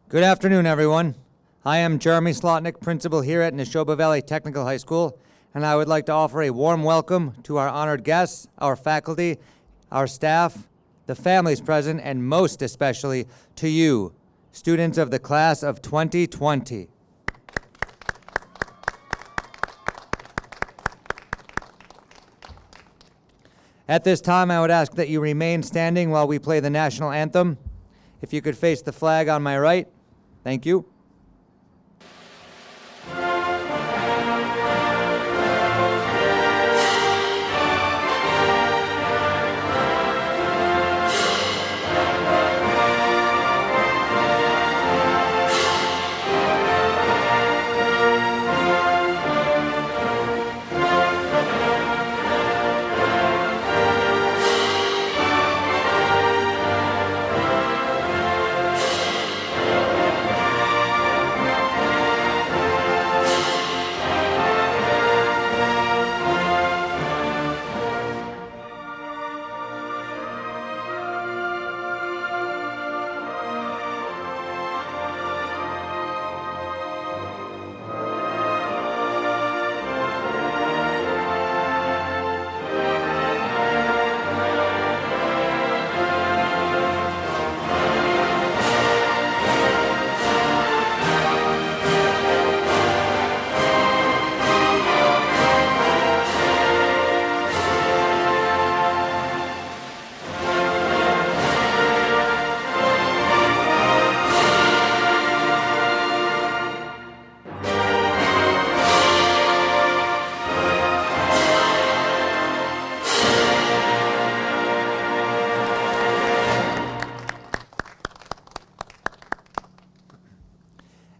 Good afternoon, everyone. I am Jeremy Slotnick, principal here at Nashoba Valley Technical High School, and I would like to offer a warm welcome to our honored guests, our faculty, our staff, the families present, and most especially to you, students of the class of 2020. At this time, I would ask that you remain standing while we play the national anthem. If you could face the flag on my right, thank you.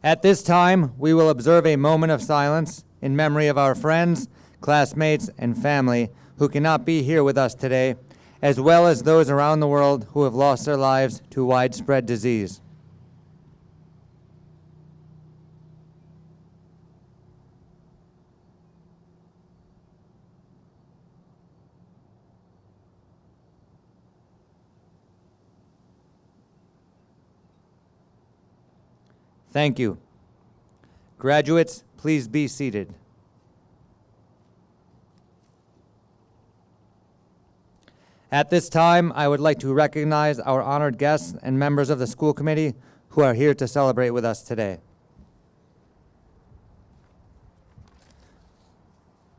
At this time, we will observe a moment of silence in memory of our friends, classmates, and family who cannot be here with us today, as well as those around the world who have lost their lives to widespread disease. Thank you. Graduates, please be seated. At this time, I would like to recognize our honored guests and members of the school committee who are here to celebrate with us today.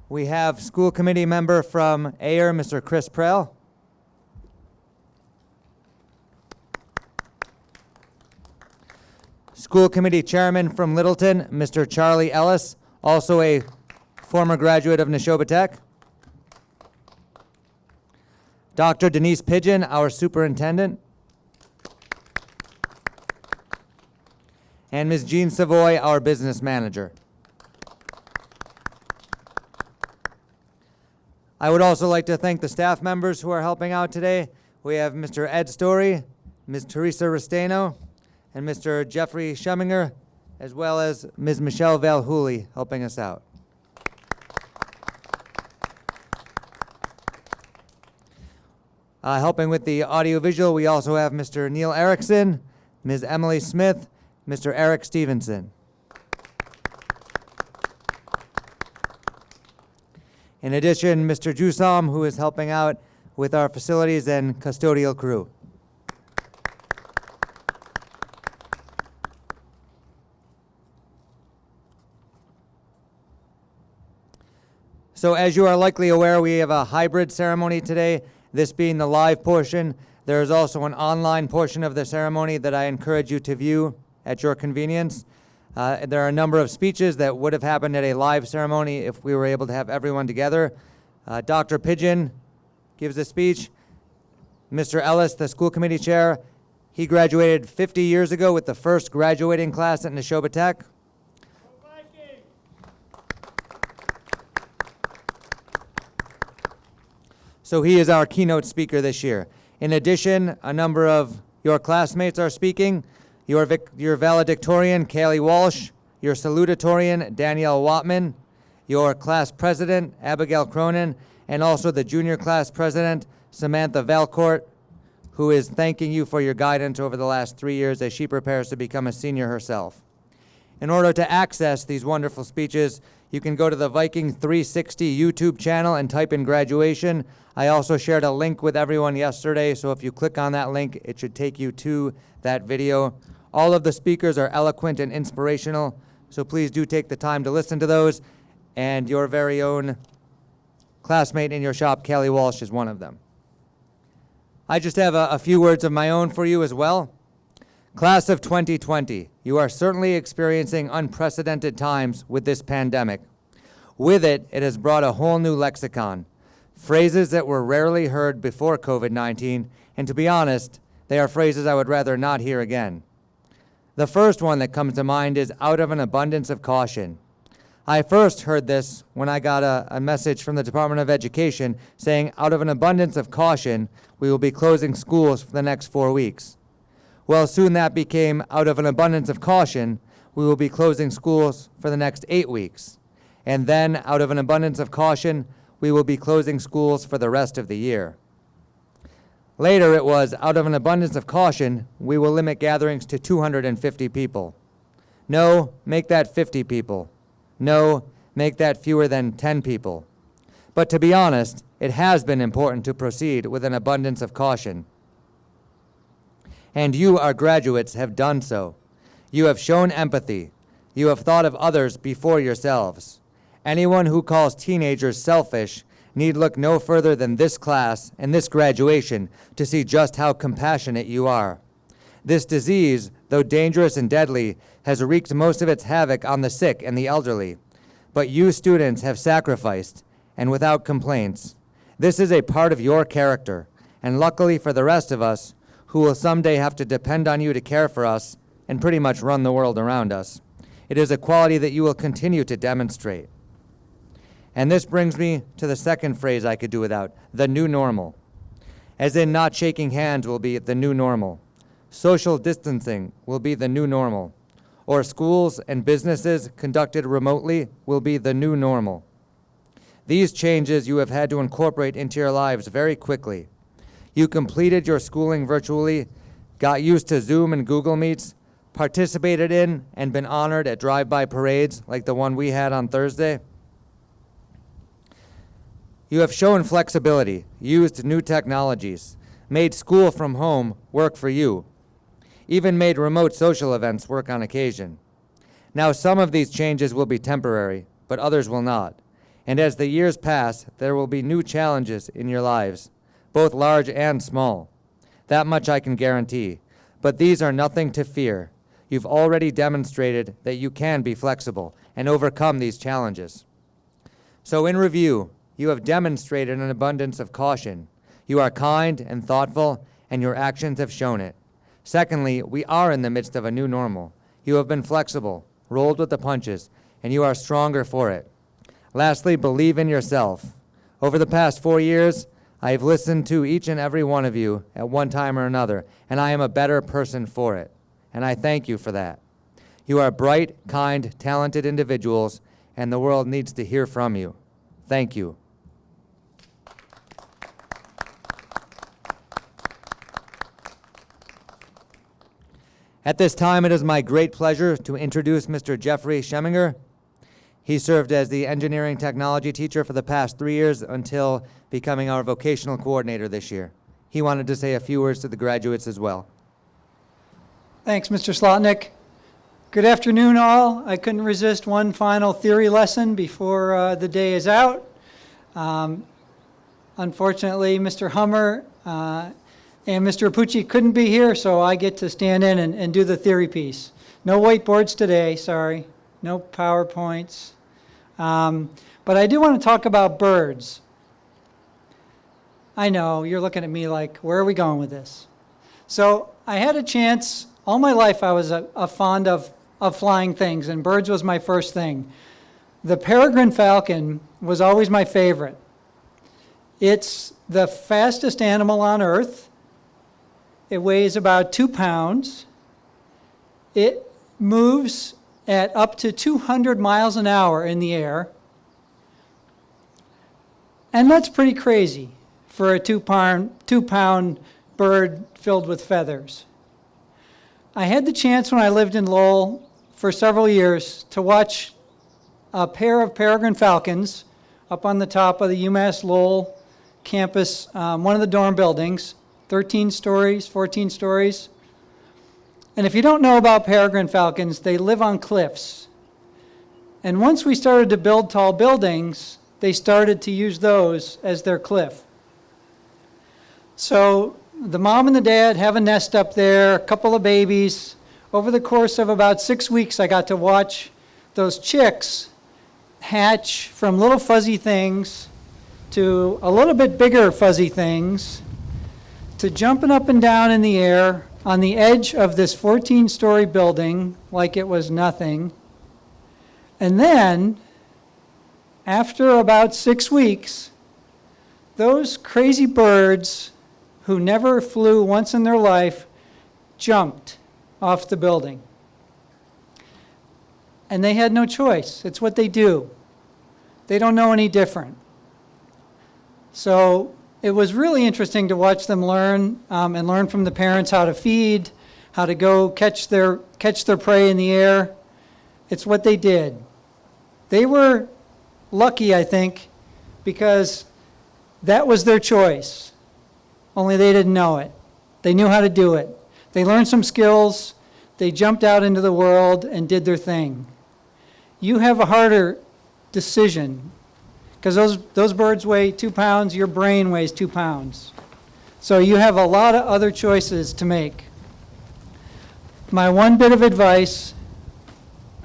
We have school committee member from Ayer, Mr. Chris Prell. School Committee Chairman from Littleton, Mr. Charlie Ellis, also a former graduate of Nashoba Tech. Dr. Denise Pigeon, our Superintendent. And Ms. Jean Savoy, our Business Manager. I would also like to thank the staff members who are helping out today. We have Mr. Ed Story, Ms. Teresa Restaino, and Mr. Jeffrey Scheminger, as well as Ms. Michelle Valhouli helping us out. Helping with the audiovisual, we also have Mr. Neil Erickson, Ms. Emily Smith, Mr. Eric Stevenson. In addition, Mr. Jusam, who is helping out with our facilities and custodial crew. So as you are likely aware, we have a hybrid ceremony today, this being the live portion. There is also an online portion of the ceremony that I encourage you to view at your convenience. There are a number of speeches that would have happened at a live ceremony if we were able to have everyone together. Dr. Pigeon gives a speech. Mr. Ellis, the school committee chair, he graduated 50 years ago with the first graduating class at Nashoba Tech. So he is our keynote speaker this year. In addition, a number of your classmates are speaking. Your valedictorian, Kaylee Walsh, your salutatorian, Danielle Watman, your class president, Abigail Cronin, and also the junior class president, Samantha Valcourt, who is thanking you for your guidance over the last 3 years as she prepares to become a senior herself. In order to access these wonderful speeches, you can go to the Viking 360 YouTube channel and type in graduation. I also shared a link with everyone yesterday, so if you click on that link, it should take you to that video. All of the speakers are eloquent and inspirational, so please do take the time to listen to those, and your very own classmate in your shop, Kelly Walsh, is one of them. I just have a few words of my own for you as well. Class of 2020, you are certainly experiencing unprecedented times with this pandemic. With it, it has brought a whole new lexicon, phrases that were rarely heard before COVID-19, and to be honest, they are phrases I would rather not hear again. The first one that comes to mind is out of an abundance of caution. I first heard this when I got a message from the Department of Education saying, out of an abundance of caution, we will be closing schools for the next 4 weeks. Well, soon that became, out of an abundance of caution, we will be closing schools for the next 8 weeks. And then, out of an abundance of caution, we will be closing schools for the rest of the year. Later it was, out of an abundance of caution, we will limit gatherings to 250 people. No, make that 50 people. No, make that fewer than 10 people. But to be honest, it has been important to proceed with an abundance of caution. And you, our graduates, have done so. You have shown empathy. You have thought of others before yourselves. Anyone who calls teenagers selfish need look no further than this class and this graduation to see just how compassionate you are. This disease, though dangerous and deadly, has wreaked most of its havoc on the sick and the elderly. But you students have sacrificed, and without complaints. This is a part of your character, and luckily for the rest of us, who will someday have to depend on you to care for us and pretty much run the world around us. It is a quality that you will continue to demonstrate. And this brings me to the second phrase I could do without, the new normal. As in, not shaking hands will be the new normal. Social distancing will be the new normal. Or schools and businesses conducted remotely will be the new normal. These changes you have had to incorporate into your lives very quickly. You completed your schooling virtually, got used to Zoom and Google Meets, participated in and been honored at drive-by parades like the one we had on Thursday. You have shown flexibility, used new technologies, made school from home work for you, even made remote social events work on occasion. Now, some of these changes will be temporary, but others will not. And as the years pass, there will be new challenges in your lives, both large and small. That much I can guarantee. But these are nothing to fear. You've already demonstrated that you can be flexible and overcome these challenges. So in review, you have demonstrated an abundance of caution. You are kind and thoughtful, and your actions have shown it. Secondly, we are in the midst of a new normal. You have been flexible, rolled with the punches, and you are stronger for it. Lastly, believe in yourself. Over the past 4 years, I have listened to each and every one of you at one time or another, and I am a better person for it. And I thank you for that. You are bright, kind, talented individuals, and the world needs to hear from you. Thank you. At this time, it is my great pleasure to introduce Mr. Jeffrey Scheminger. He served as the engineering technology teacher for the past 3 years until becoming our vocational coordinator this year. He wanted to say a few words to the graduates as well. Thanks, Mr. Slotnick. Good afternoon, all. I couldn't resist one final theory lesson before the day is out. Unfortunately, Mr. Hummer and Mr. Apucci couldn't be here, so I get to stand in and do the theory piece. No whiteboards today, sorry. No PowerPoints. But I do want to talk about birds. I know, you're looking at me like, where are we going with this? So I had a chance, all my life I was fond of flying things, and birds was my first thing. The peregrine falcon was always my favorite. It's the fastest animal on Earth. It weighs about 2 pounds. It moves at up to 200 miles an hour in the air. And that's pretty crazy for a two pound bird filled with feathers. I had the chance when I lived in Lowell for several years to watch a pair of peregrine falcons up on the top of the UMass Lowell campus, one of the dorm buildings, 13 stories, 14 stories. And if you don't know about peregrine falcons, they live on cliffs. And once we started to build tall buildings, they started to use those as their cliff. So the mom and the dad have a nest up there, a couple of babies. Over the course of about 6 weeks, I got to watch those chicks hatch from little fuzzy things to a little bit bigger fuzzy things to jumping up and down in the air on the edge of this 14-story building like it was nothing. And then, after about 6 weeks, those crazy birds who never flew once in their life jumped off the building. And they had no choice. It's what they do. They don't know any different. So it was really interesting to watch them learn and learn from the parents how to feed, how to go catch their prey in the air. It's what they did. They were lucky, I think, because that was their choice. Only they didn't know it. They knew how to do it. They learned some skills. They jumped out into the world and did their thing. You have a harder decision because those birds weigh 2 pounds, your brain weighs 2 pounds. So you have a lot of other choices to make. My one bit of advice,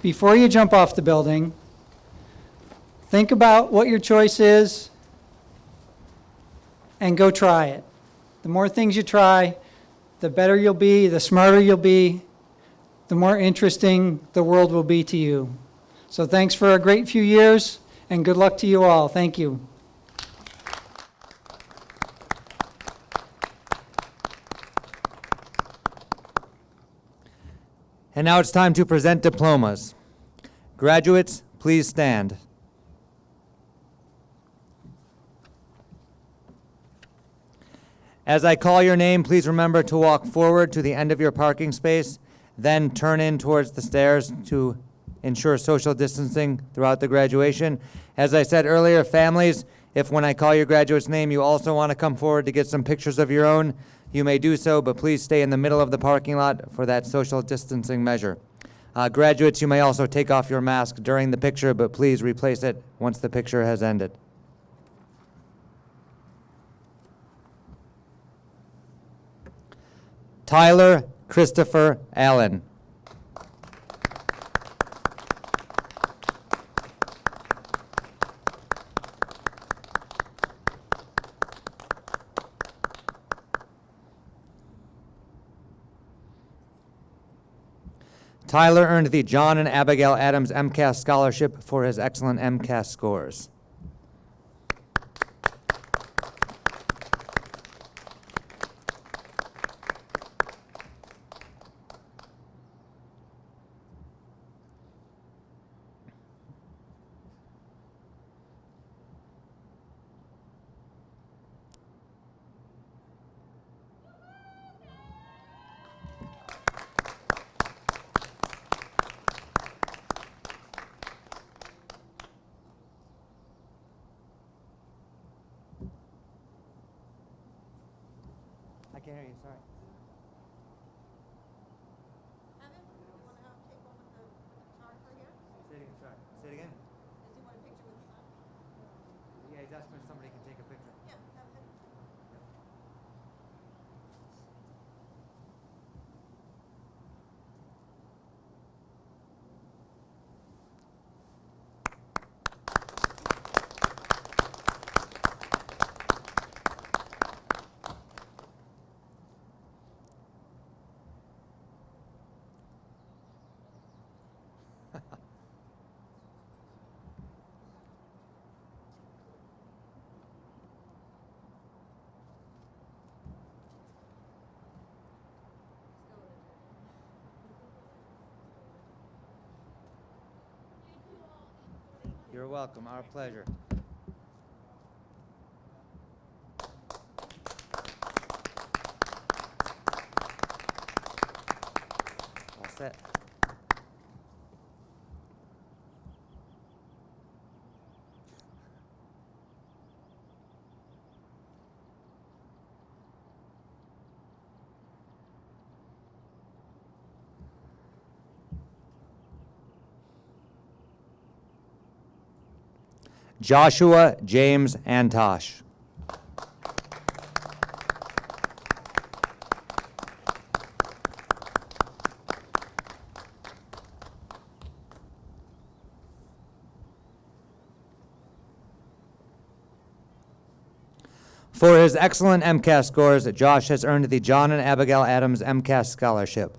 before you jump off the building, think about what your choice is and go try it. The more things you try, the better you'll be, the smarter you'll be, the more interesting the world will be to you. So thanks for a great few years, and good luck to you all. Thank you. And now it's time to present diplomas. Graduates, please stand. As I call your name, please remember to walk forward to the end of your parking space, then turn in towards the stairs to ensure social distancing throughout the graduation. As I said earlier, families, if when I call your graduate's name you also want to come forward to get some pictures of your own, you may do so, but please stay in the middle of the parking lot for that social distancing measure. Graduates, you may also take off your mask during the picture, but please replace it once the picture has ended. Tyler Christopher Allen. Tyler earned the John and Abigail Adams MCAS Scholarship for his excellent MCAS scores. I can't hear you, sorry. Evan, you want to take one with the photographer here? Say it again, sorry. Say it again? Does he want a picture with the sun? Yeah, he's asking if somebody can take a picture. Yeah, have him. You're welcome, our pleasure. set. Joshua James Antosh. For his excellent MCAS scores, Josh has earned the John and Abigail Adams MCAS Scholarship.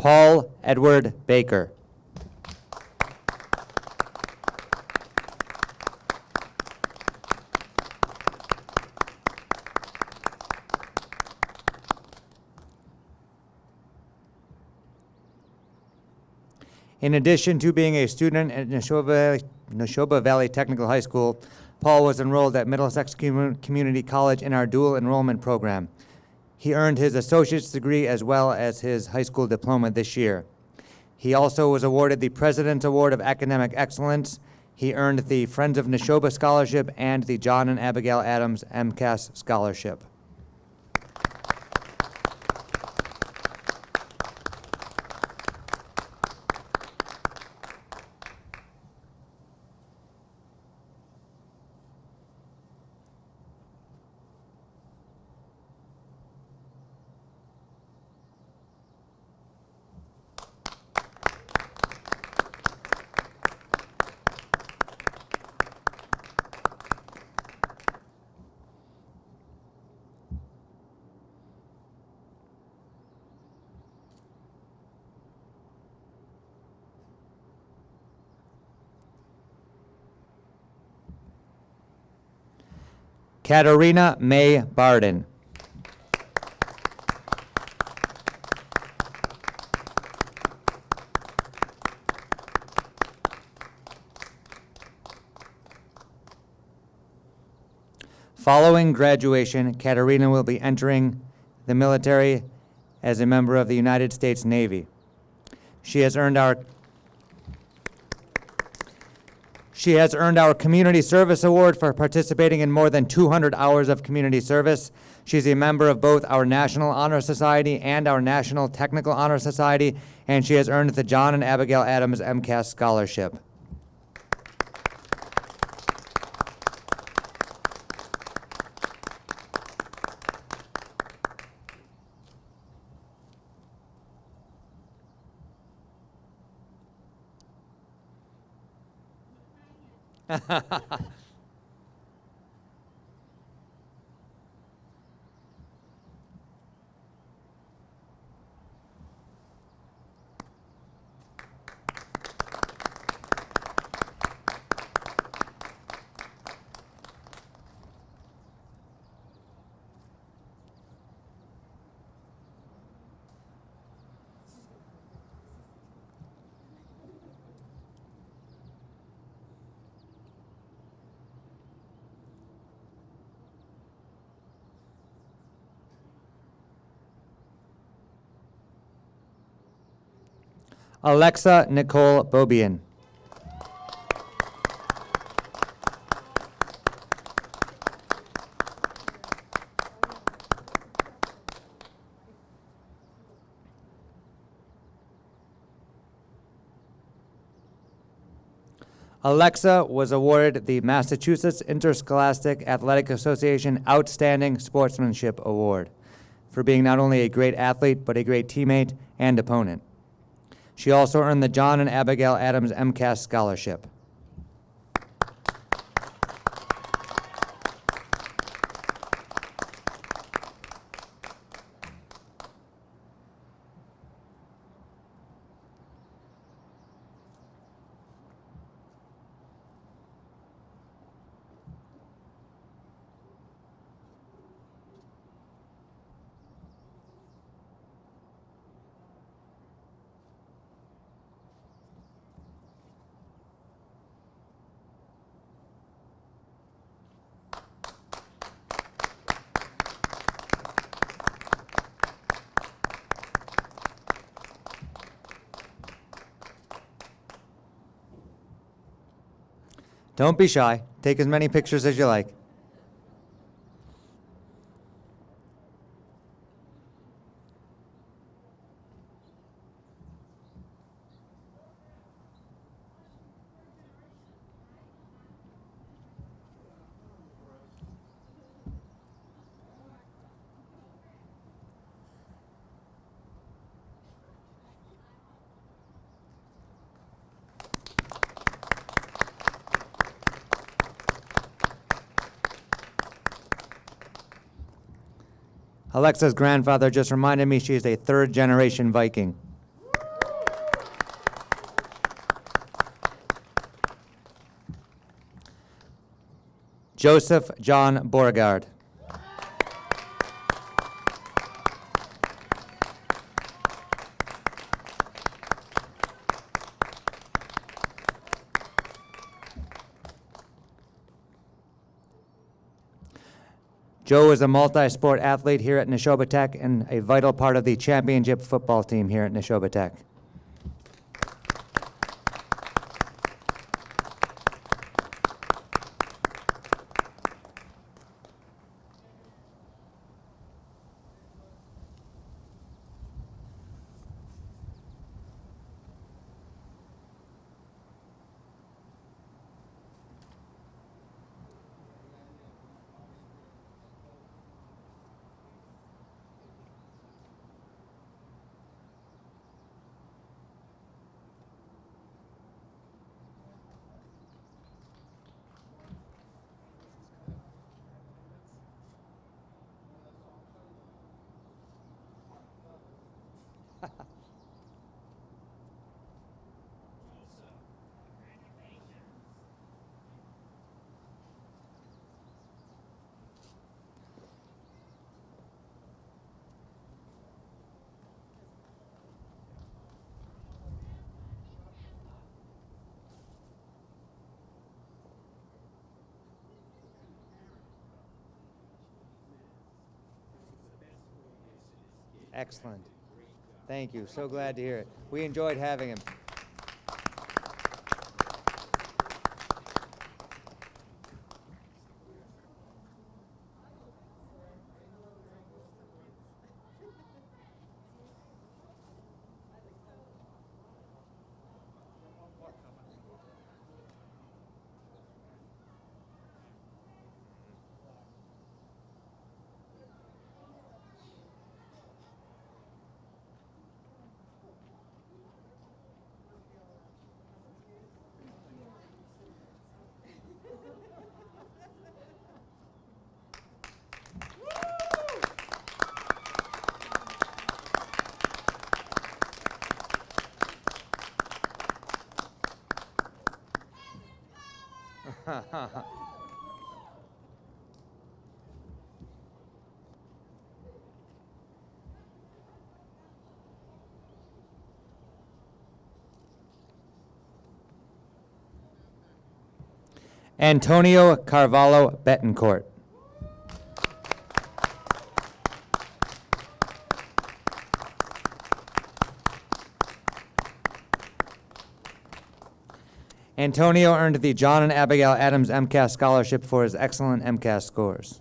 Paul Edward Baker. In addition to being a student at Nashoba Valley Technical High School, Paul was enrolled at Middlesex Community College in our dual enrollment program. He earned his associate's degree as well as his high school diploma this year. He also was awarded the President's Award of Academic Excellence. He earned the Friends of Nashoba Scholarship and the John and Abigail Adams MCAS Scholarship. Katarina May Barden. Following graduation, Katarina will be entering the military as a member of the United States Navy. She has earned our Community Service Award for participating in more than 200 hours of community service. She's a member of both our National Honor Society and our National Technical Honor Society, and she has earned the John and Abigail Adams MCAS Scholarship. Alexa Nicole Bobian. Alexa was awarded the Massachusetts Interscholastic Athletic Association Outstanding Sportsmanship Award for being not only a great athlete, but a great teammate and opponent. She also earned the John and Abigail Adams MCAS Scholarship. Don't be shy. Take as many pictures as you like. Alexa's grandfather just reminded me she is a third-generation Viking. Joseph John Beauregard. Joe is a multi-sport athlete here at Nashoba Tech and a vital part of the championship football team here at Nashoba Tech. Excellent. Thank you. So glad to hear it. We enjoyed having him. Antonio Carvalho Betancourt. Antonio earned the John and Abigail Adams MCAS Scholarship for his excellent MCAS scores.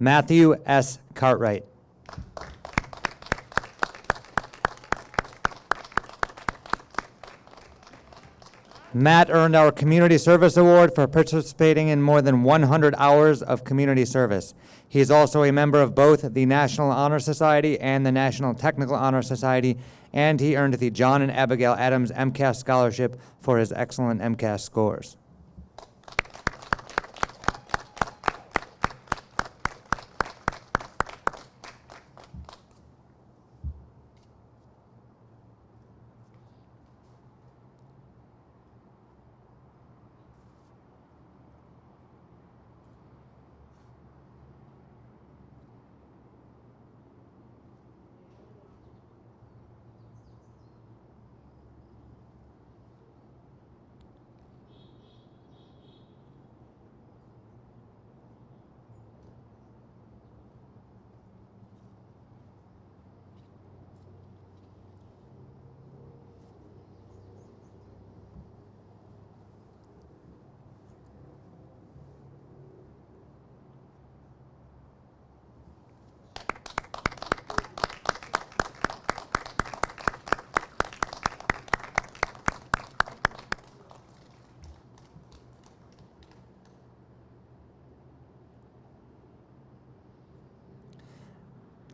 Matthew S. Cartwright. Matt earned our Community Service Award for participating in more than 100 hours of community service. He is also a member of both the National Honor Society and the National Technical Honor Society, and he earned the John and Abigail Adams MCAS Scholarship for his excellent MCAS scores.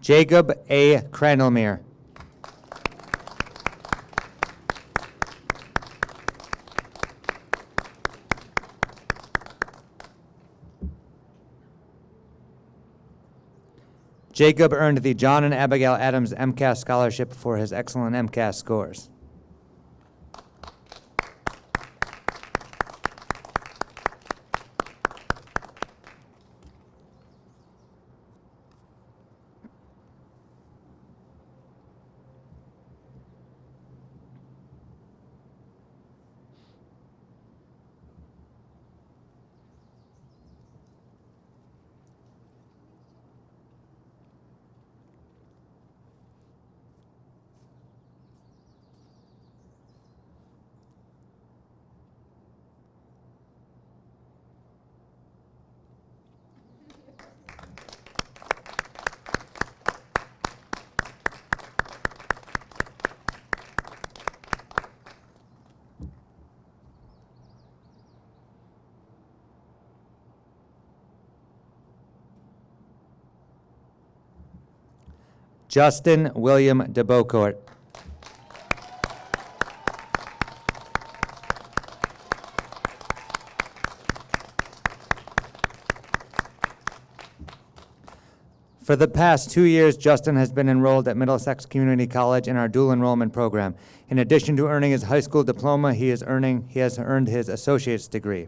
Jacob A. Crandalmere. Jacob earned the John and Abigail Adams MCAS Scholarship for his excellent MCAS scores. Justin William DeBeaucourt. For the past 2 years, Justin has been enrolled at Middlesex Community College in our dual enrollment program. In addition to earning his high school diploma, he has earned his associate's degree.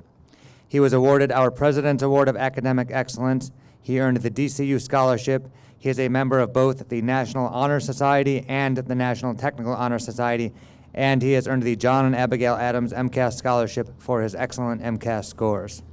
He was awarded our President's Award of Academic Excellence. He earned the DCU Scholarship. He is a member of both the National Honor Society and the National Technical Honor Society, and he has earned the John and Abigail Adams MCAS Scholarship for his excellent MCAS scores.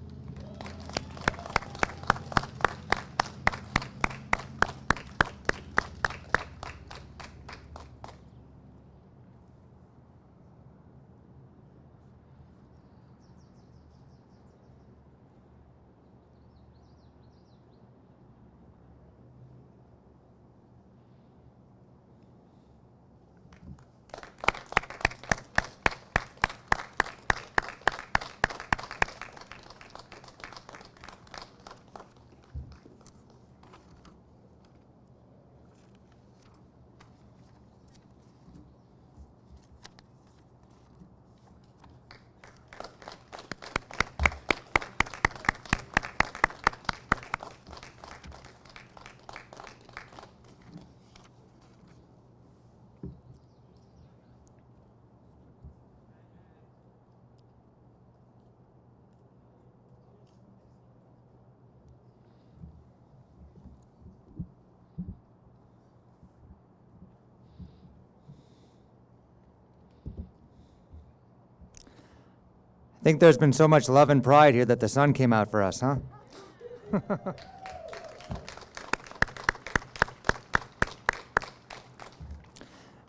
I think there's been so much love and pride here that the sun came out for us, huh?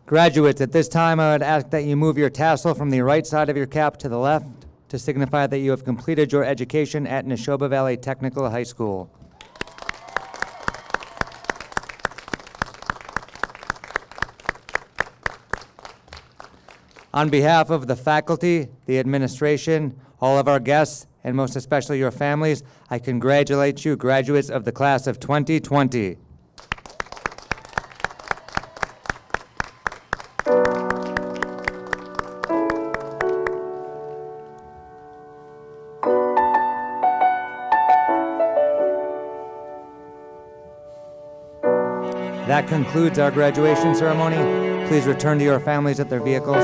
Graduates, at this time I would ask that you move your tassel from the right side of your cap to the left to signify that you have completed your education at Nashoba Valley Technical High School. On behalf of the faculty, the administration, all of our guests, and most especially your families, I congratulate you, graduates of the class of 2020. That concludes our graduation ceremony. Please return to your families at their vehicles.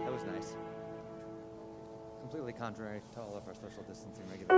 That was nice. Completely contrary to all of our social distancing regulations.